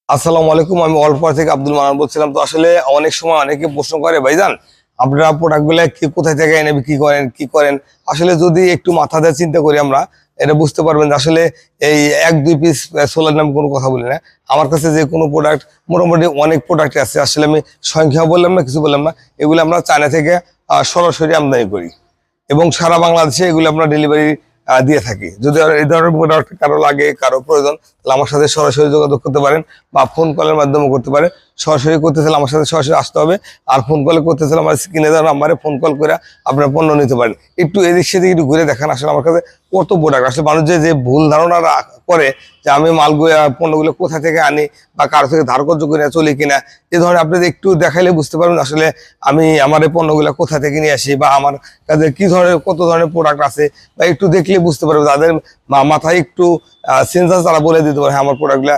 আসসালামু আলাইকুম। আমি অলপাড়া থেকে আব্দুল মান্নান বলছিলাম। তো আসলে অনেক সময় অনেকে প্রশ্ন করে, ভাইজান আপনারা প্রোডাক্টগুলো কি কোথায় থেকে এনে বিক্রি করেন, কি করেন? আসলে যদি একটু মাথা দিয়ে চিন্তা করি আমরা, এটা বুঝতে পারবেন যে আসলে এই এক দুই পিস সোলার নামে কোনো কথা বলি না। আমার কাছে যে কোনো প্রোডাক্ট, মোটামুটি অনেক প্রোডাক্ট আছে। আসলে আমি সংখ্যা বললাম না, কিছু বললাম না। এগুলো আমরা চায়না থেকে সরাসরি আমদানি করি এবং সারা বাংলাদেশে এগুলো আমরা ডেলিভারি দিয়ে থাকি। যদি এই ধরনের প্রোডাক্ট কারো লাগে, কারো প্রয়োজন, তাহলে আমার সাথে সরাসরি যোগাযোগ করতে পারেন বা ফোন কলের মাধ্যমে করতে পারেন। সরাসরি করতে চাইলে আমার সাথে সরাসরি আসতে হবে, আর ফোন কলে করতে চাইলে আমার স্ক্রিনে দেওয়া নাম্বারে ফোন কল করে আপনার পণ্য নিতে পারেন। একটু এদিক সেদিক একটু ঘুরে দেখান। আসলে আমার কাছে কত প্রোডাক্ট, আসলে মানুষ যে ভুল ধারণা করে যে আমি মালগুলো পণ্যগুলো কোথা থেকে আনি বা কারো থেকে ধার কর্য করে চলি কিনা, এ ধরনের আপনি একটু দেখাইলে বুঝতে পারবেন আসলে আমি আমার এই পণ্যগুলো কোথা থেকে নিয়ে আসি বা আমার কাছে কি ধরনের কত ধরনের প্রোডাক্ট আছে, বা একটু দেখলে বুঝতে পারবে। তাদের মাথায় একটু সেন্সার তারা বলে দিতে পারে, হ্যাঁ আমার প্রোডাক্টগুলা